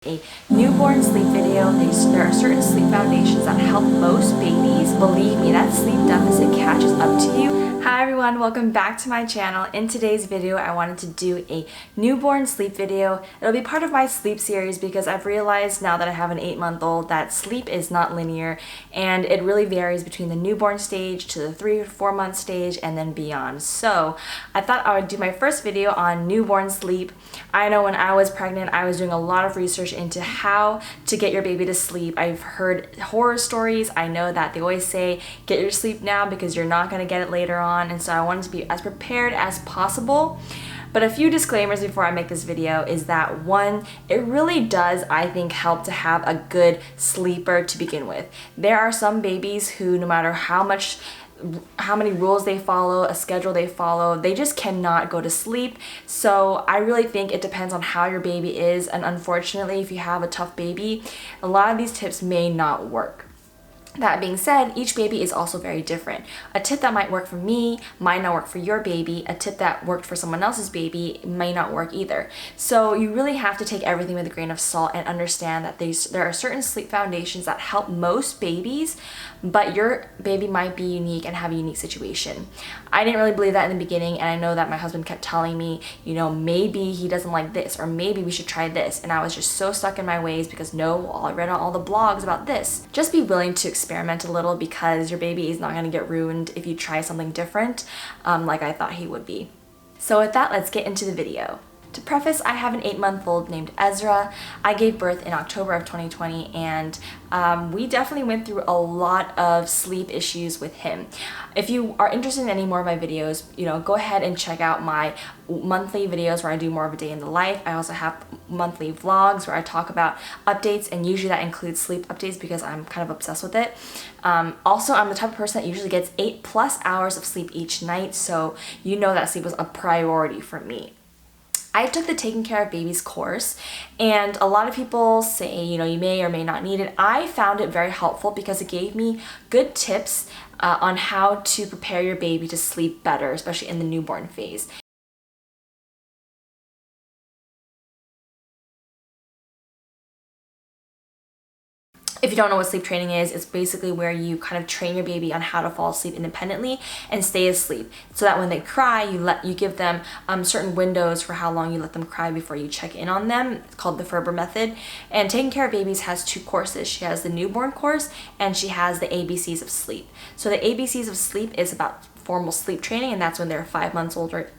A newborn sleep video. There are certain sleep foundations that help most babies. Believe me, that sleep deficit catches up to you. Hi everyone, welcome back to my channel. In today's video, I wanted to do a newborn sleep video. It'll be part of my sleep series because I've realized now that I have an 8-month-old that sleep is not linear and it really varies between the newborn stage to the 3 or 4 month stage and then beyond. So I thought I would do my first video on newborn sleep. I know when I was pregnant, I was doing a lot of research into how to get your baby to sleep. I've heard horror stories. I know that they always say, get your sleep now because you're not going to get it later on. And so I wanted to be as prepared as possible. But a few disclaimers before I make this video is that one, it really does, I think, help to have a good sleeper to begin with. There are some babies who, no matter how many rules they follow, a schedule they follow, they just cannot go to sleep. So I really think it depends on how your baby is, and unfortunately, if you have a tough baby, a lot of these tips may not work. That being said, each baby is also very different. A tip that might work for me might not work for your baby. A tip that worked for someone else's baby may not work either. So you really have to take everything with a grain of salt and understand that there are certain sleep foundations that help most babies, but your baby might be unique and have a unique situation. I didn't really believe that in the beginning, and I know that my husband kept telling me, maybe he doesn't like this, or maybe we should try this, and I was just so stuck in my ways because I read on all the blogs about this. Just be willing to experiment a little because your baby is not going to get ruined if you try something different, like I thought he would be. So with that, let's get into the video. To preface, I have an 8-month-old named Ezra. I gave birth in October of 2020, and we definitely went through a lot of sleep issues with him. If you are interested in any more of my videos, go ahead and check out my monthly videos where I do more of a day in the life. I also have monthly vlogs where I talk about updates, and usually that includes sleep updates because I'm kind of obsessed with it. Also, I'm the type of person that usually gets 8+ hours of sleep each night, so that sleep was a priority for me. I took the Taking Care of Babies course, and a lot of people say, you may or may not need it. I found it very helpful because it gave me good tips on how to prepare your baby to sleep better, especially in the newborn phase. If you don't know what sleep training is, it's basically where you kind of train your baby on how to fall asleep independently and stay asleep, so that when they cry, you give them certain windows for how long you let them cry before you check in on them. It's called the Ferber method. And Taking Care of Babies has 2 courses. She has the newborn course and she has the ABCs of sleep. So the ABCs of sleep is about formal sleep training, and that's when they're 5 months old or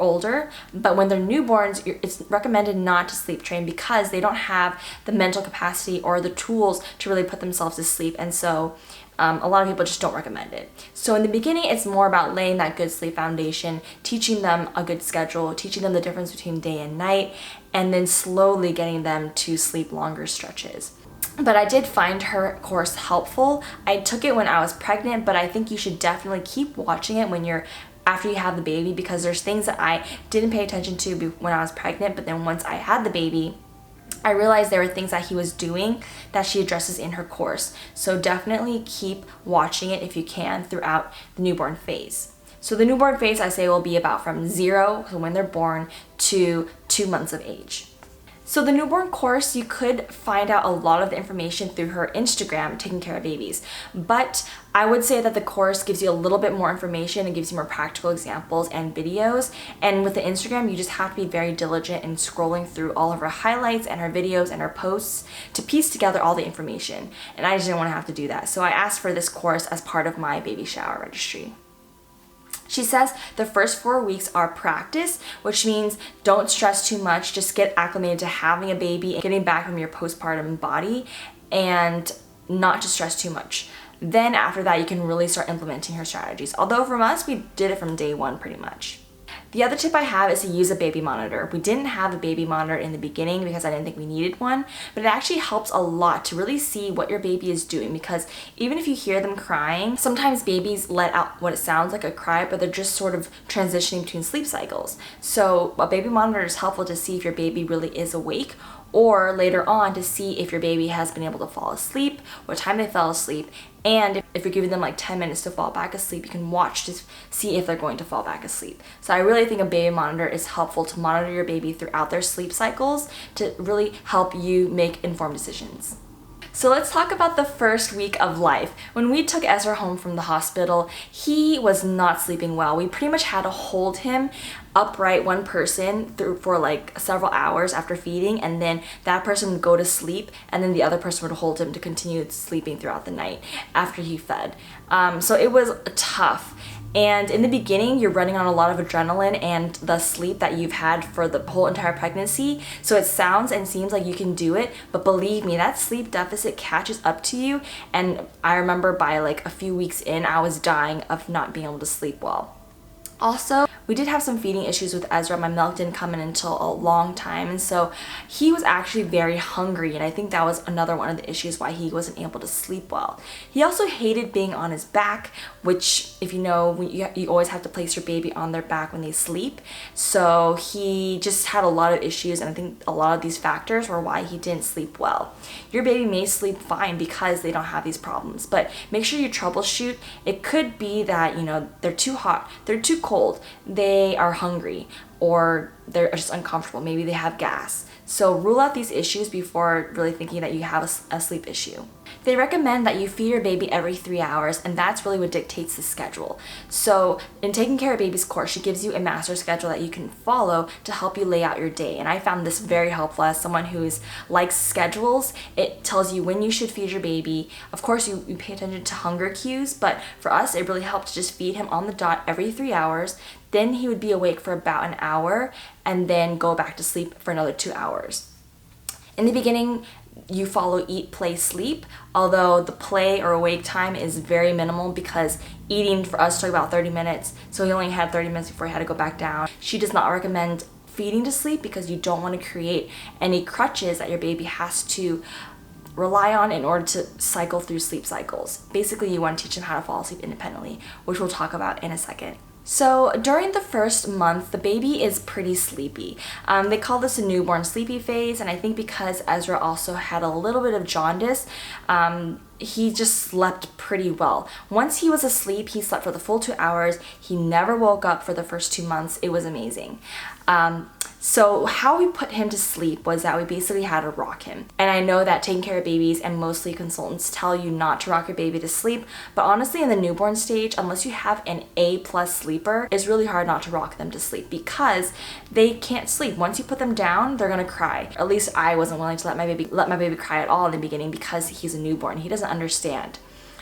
older. But when they're newborns, it's recommended not to sleep train because they don't have the mental capacity or the tools to really put themselves to sleep, and so a lot of people just don't recommend it. So in the beginning, it's more about laying that good sleep foundation, teaching them a good schedule, teaching them the difference between day and night, and then slowly getting them to sleep longer stretches. But I did find her course helpful. I took it when I was pregnant, but I think you should definitely keep watching it after you have the baby, because there's things that I didn't pay attention to when I was pregnant, but then once I had the baby, I realized there were things that he was doing that she addresses in her course. So definitely keep watching it if you can throughout the newborn phase. So the newborn phase, I say, will be about from 0, so when they're born, to 2 months of age. So the newborn course, you could find out a lot of the information through her Instagram, Taking Care of Babies. But I would say that the course gives you a little bit more information and gives you more practical examples and videos. And with the Instagram, you just have to be very diligent in scrolling through all of her highlights and her videos and her posts to piece together all the information. And I just didn't want to have to do that. So I asked for this course as part of my baby shower registry. She says the first 4 weeks are practice, which means don't stress too much. Just get acclimated to having a baby and getting back from your postpartum body, and not to stress too much. Then after that, you can really start implementing her strategies. Although from us, we did it from day 1 pretty much. The other tip I have is to use a baby monitor. We didn't have a baby monitor in the beginning because I didn't think we needed one, but it actually helps a lot to really see what your baby is doing, because even if you hear them crying, sometimes babies let out what it sounds like a cry, but they're just sort of transitioning between sleep cycles. So a baby monitor is helpful to see if your baby really is awake or later on to see if your baby has been able to fall asleep, what time they fell asleep, and if you're giving them like 10 minutes to fall back asleep, you can watch to see if they're going to fall back asleep. So I really think a baby monitor is helpful to monitor your baby throughout their sleep cycles to really help you make informed decisions. So let's talk about the first week of life. When we took Ezra home from the hospital, he was not sleeping well. We pretty much had to hold him upright, one person, for like several hours after feeding, and then that person would go to sleep, and then the other person would hold him to continue sleeping throughout the night after he fed. So it was tough. And in the beginning, you're running on a lot of adrenaline and the sleep that you've had for the whole entire pregnancy. So it sounds and seems like you can do it, but believe me, that sleep deficit catches up to you. And I remember by like a few weeks in, I was dying of not being able to sleep well. Also, we did have some feeding issues with Ezra. My milk didn't come in until a long time, and so he was actually very hungry, and I think that was another one of the issues why he wasn't able to sleep well. He also hated being on his back, which, if you know, you always have to place your baby on their back when they sleep. So he just had a lot of issues, and I think a lot of these factors were why he didn't sleep well. Your baby may sleep fine because they don't have these problems, but make sure you troubleshoot. It could be that, you know, they're too hot, they're too cold, they are hungry, or they're just uncomfortable. Maybe they have gas. So rule out these issues before really thinking that you have a sleep issue. They recommend that you feed your baby every 3 hours, and that's really what dictates the schedule. So in Taking Care of Babies course, she gives you a master schedule that you can follow to help you lay out your day. And I found this very helpful as someone who likes schedules. It tells you when you should feed your baby. Of course, you pay attention to hunger cues, but for us, it really helped to just feed him on the dot every 3 hours. Then he would be awake for about an hour and then go back to sleep for another 2 hours. In the beginning, you follow eat, play, sleep, although the play or awake time is very minimal because eating for us took about 30 minutes, so he only had 30 minutes before he had to go back down. She does not recommend feeding to sleep because you don't want to create any crutches that your baby has to rely on in order to cycle through sleep cycles. Basically, you want to teach them how to fall asleep independently, which we'll talk about in a second. So during the first month, the baby is pretty sleepy. They call this a newborn sleepy phase, and I think because Ezra also had a little bit of jaundice, he just slept pretty well. Once he was asleep, he slept for the full 2 hours. He never woke up for the first 2 months. It was amazing. So how we put him to sleep was that we basically had to rock him. And I know that Taking Care of Babies and most sleep consultants tell you not to rock your baby to sleep, but honestly in the newborn stage, unless you have an A+ sleeper, it's really hard not to rock them to sleep because they can't sleep. Once you put them down, they're gonna cry. At least I wasn't willing to let my baby cry at all in the beginning because he's a newborn. He doesn't understand.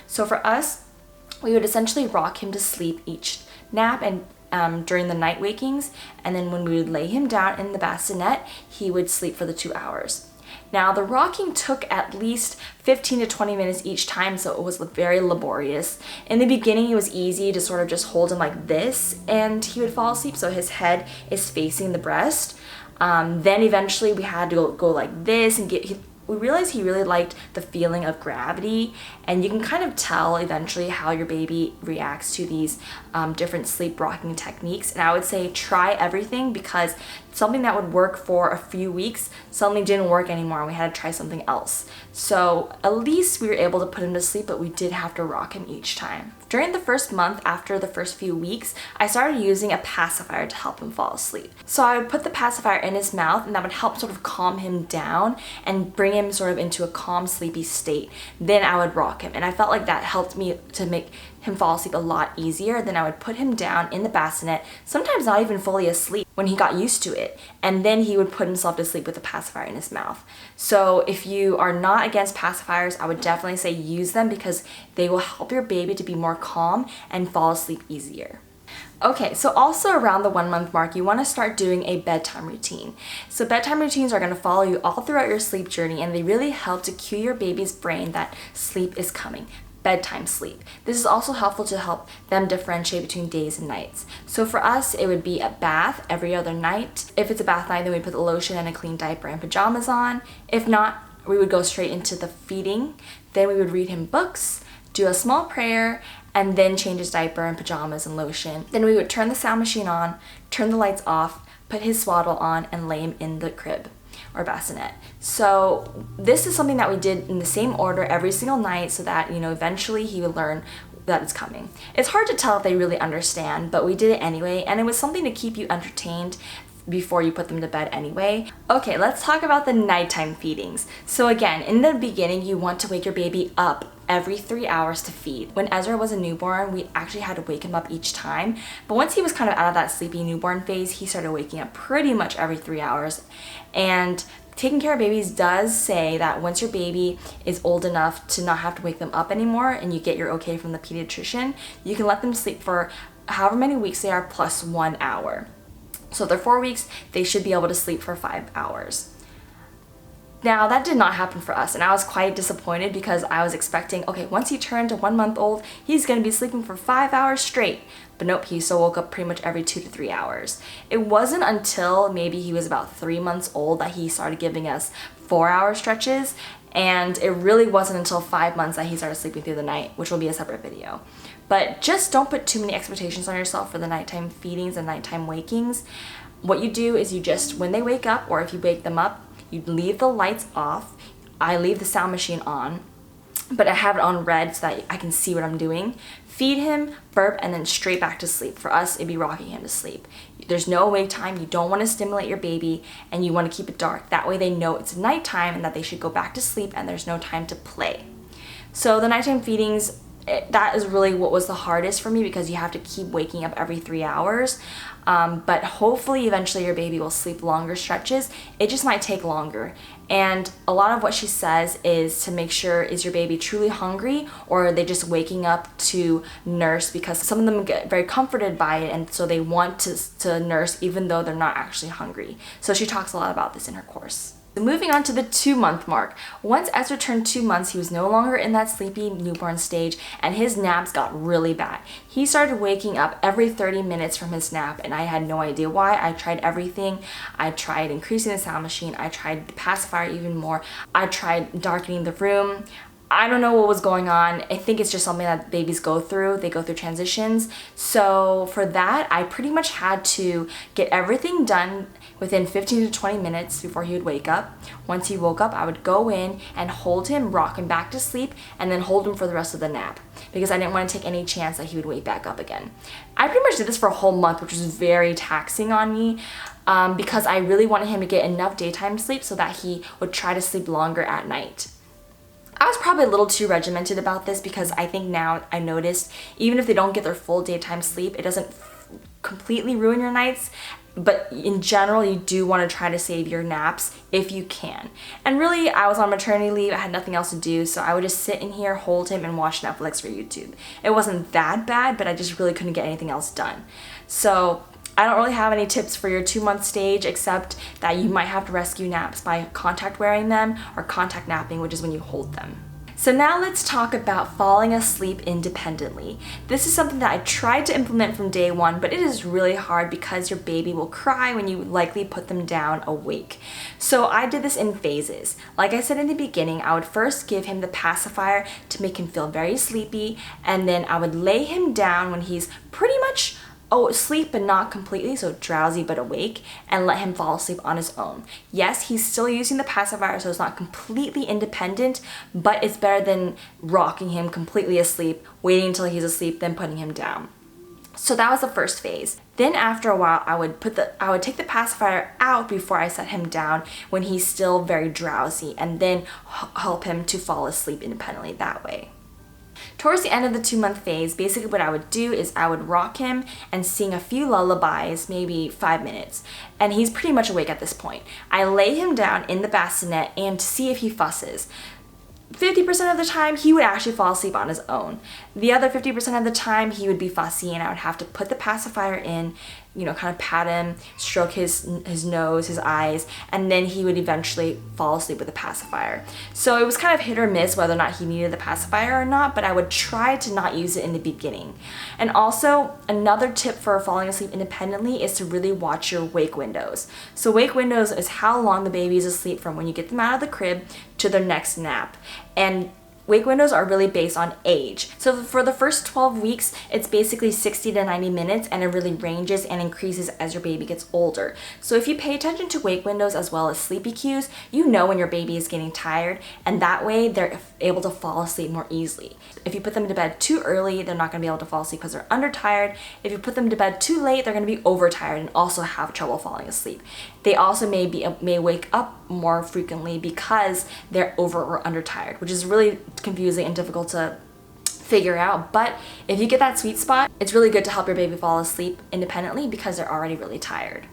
So for us, we would essentially rock him to sleep each nap and during the night wakings, and then when we would lay him down in the bassinet, he would sleep for the 2 hours. Now the rocking took at least 15 to 20 minutes each time, so it was very laborious. In the beginning, it was easy to sort of just hold him like this and he would fall asleep, so his head is facing the breast. Then eventually we had to go like this and we realized he really liked the feeling of gravity, and you can kind of tell eventually how your baby reacts to these different sleep rocking techniques. And I would say try everything, because something that would work for a few weeks suddenly didn't work anymore and we had to try something else. So at least we were able to put him to sleep, but we did have to rock him each time. During the first month, after the first few weeks, I started using a pacifier to help him fall asleep. So I would put the pacifier in his mouth, and that would help sort of calm him down and bring him sort of into a calm, sleepy state. Then I would rock him, and I felt like that helped me to make him fall asleep a lot easier. Then I would put him down in the bassinet, sometimes not even fully asleep when he got used to it, and then he would put himself to sleep with the pacifier in his mouth. So if you are not against pacifiers, I would definitely say use them because they will help your baby to be more calm and fall asleep easier. Okay, so also around the 1 month mark, you want to start doing a bedtime routine. So bedtime routines are going to follow you all throughout your sleep journey, and they really help to cue your baby's brain that sleep is coming. Bedtime sleep. This is also helpful to help them differentiate between days and nights. So for us, it would be a bath every other night. If it's a bath night, then we put the lotion and a clean diaper and pajamas on. If not, we would go straight into the feeding. Then we would read him books, do a small prayer, and then change his diaper and pajamas and lotion. Then we would turn the sound machine on, turn the lights off, put his swaddle on, and lay him in the crib. or bassinet. So this is something that we did in the same order every single night so that, you know, eventually he would learn that it's coming. It's hard to tell if they really understand, but we did it anyway, and it was something to keep you entertained before you put them to bed anyway. Okay, let's talk about the nighttime feedings. So again, in the beginning, you want to wake your baby up every 3 hours to feed. When Ezra was a newborn, we actually had to wake him up each time. But once he was kind of out of that sleepy newborn phase, he started waking up pretty much every 3 hours. And taking care of babies does say that once your baby is old enough to not have to wake them up anymore and you get your okay from the pediatrician, you can let them sleep for however many weeks they are plus 1 hour. So if they're 4 weeks, they should be able to sleep for 5 hours. Now that did not happen for us, and I was quite disappointed because I was expecting, okay, once he turned to 1 month old, he's gonna be sleeping for 5 hours straight. But nope, he still woke up pretty much every 2 to 3 hours. It wasn't until maybe he was about 3 months old that he started giving us 4-hour stretches, and it really wasn't until 5 months that he started sleeping through the night, which will be a separate video. But just don't put too many expectations on yourself for the nighttime feedings and nighttime wakings. What you do is you just, when they wake up, or if you wake them up, you leave the lights off. I leave the sound machine on, but I have it on red so that I can see what I'm doing. Feed him, burp, and then straight back to sleep. For us, it'd be rocking him to sleep. There's no awake time. You don't want to stimulate your baby, and you want to keep it dark. That way they know it's nighttime and that they should go back to sleep and there's no time to play. So the nighttime feedings, that is really what was the hardest for me because you have to keep waking up every 3 hours. But hopefully eventually your baby will sleep longer stretches. It just might take longer. And a lot of what she says is to make sure, is your baby truly hungry, or are they just waking up to nurse, because some of them get very comforted by it and so they want to nurse even though they're not actually hungry. So she talks a lot about this in her course. Moving on to the 2-month mark. Once Ezra turned 2 months, he was no longer in that sleepy newborn stage and his naps got really bad. He started waking up every 30 minutes from his nap and I had no idea why. I tried everything. I tried increasing the sound machine. I tried the pacifier even more. I tried darkening the room. I don't know what was going on. I think it's just something that babies go through. They go through transitions. So for that, I pretty much had to get everything done within 15 to 20 minutes before he would wake up. Once he woke up, I would go in and hold him, rock him back to sleep, and then hold him for the rest of the nap because I didn't want to take any chance that he would wake back up again. I pretty much did this for a whole month, which was very taxing on me because I really wanted him to get enough daytime sleep so that he would try to sleep longer at night. I was probably a little too regimented about this because I think now I noticed even if they don't get their full daytime sleep, it doesn't completely ruin your nights. But in general, you do want to try to save your naps if you can. And really, I was on maternity leave. I had nothing else to do, so I would just sit in here, hold him, and watch Netflix or YouTube. It wasn't that bad, but I just really couldn't get anything else done. So I don't really have any tips for your 2-month stage except that you might have to rescue naps by contact wearing them or contact napping, which is when you hold them. So now let's talk about falling asleep independently. This is something that I tried to implement from day one, but it is really hard because your baby will cry when you likely put them down awake. So I did this in phases. Like I said in the beginning, I would first give him the pacifier to make him feel very sleepy, and then I would lay him down when he's pretty much asleep but not completely, so drowsy but awake, and let him fall asleep on his own. Yes, he's still using the pacifier, so it's not completely independent, but it's better than rocking him completely asleep, waiting until he's asleep, then putting him down. So that was the first phase. Then after a while, I would take the pacifier out before I set him down when he's still very drowsy, and then help him to fall asleep independently that way. Towards the end of the 2-month phase, basically what I would do is I would rock him and sing a few lullabies, maybe 5 minutes, and he's pretty much awake at this point. I lay him down in the bassinet and to see if he fusses. 50% of the time, he would actually fall asleep on his own. The other 50% of the time, he would be fussy and I would have to put the pacifier in, kind of pat him, stroke his nose, his eyes, and then he would eventually fall asleep with the pacifier. So it was kind of hit or miss whether or not he needed the pacifier or not, but I would try to not use it in the beginning. And also, another tip for falling asleep independently is to really watch your wake windows. So wake windows is how long the baby is asleep from when you get them out of the crib to their next nap. And wake windows are really based on age. So for the first 12 weeks, it's basically 60 to 90 minutes, and it really ranges and increases as your baby gets older. So if you pay attention to wake windows as well as sleepy cues, you know when your baby is getting tired, and that way they're able to fall asleep more easily. If you put them to bed too early, they're not going to be able to fall asleep because they're undertired. If you put them to bed too late, they're going to be overtired and also have trouble falling asleep. They also may wake up more frequently because they're over or undertired, which is really confusing and difficult to figure out. But if you get that sweet spot, it's really good to help your baby fall asleep independently because they're already really tired.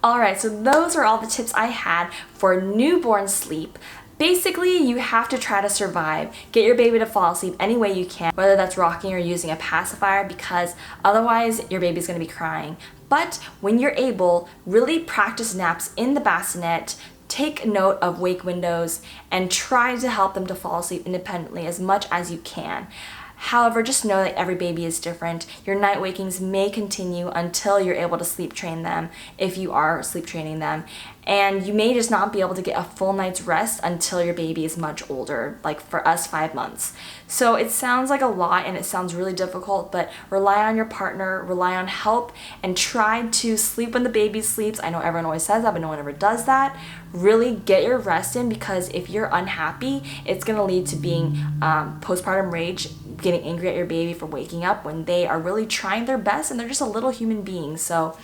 Alright, so those are all the tips I had for newborn sleep. Basically, you have to try to survive. Get your baby to fall asleep any way you can, whether that's rocking or using a pacifier, because otherwise your baby's going to be crying. But when you're able, really practice naps in the bassinet, take note of wake windows, and try to help them to fall asleep independently as much as you can. However, just know that every baby is different. Your night wakings may continue until you're able to sleep train them, if you are sleep training them. And you may just not be able to get a full night's rest until your baby is much older, like for us, 5 months. So it sounds like a lot and it sounds really difficult, but rely on your partner, rely on help, and try to sleep when the baby sleeps. I know everyone always says that, but no one ever does that. Really get your rest in, because if you're unhappy, it's going to lead to being postpartum rage, getting angry at your baby for waking up when they are really trying their best and they're just a little human being. So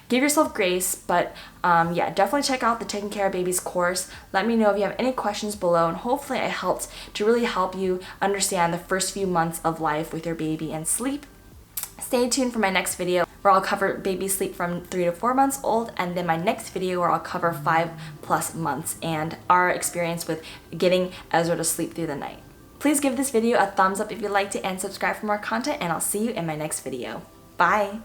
give yourself grace, but yeah, definitely check out the Taking Care of Babies course. Let me know if you have any questions below, and hopefully I helped to really help you understand the first few months of life with your baby and sleep. Stay tuned for my next video where I'll cover baby sleep from 3 to 4 months old, and then my next video where I'll cover 5+ months and our experience with getting Ezra to sleep through the night. Please give this video a thumbs up if you liked it, and subscribe for more content, and I'll see you in my next video. Bye!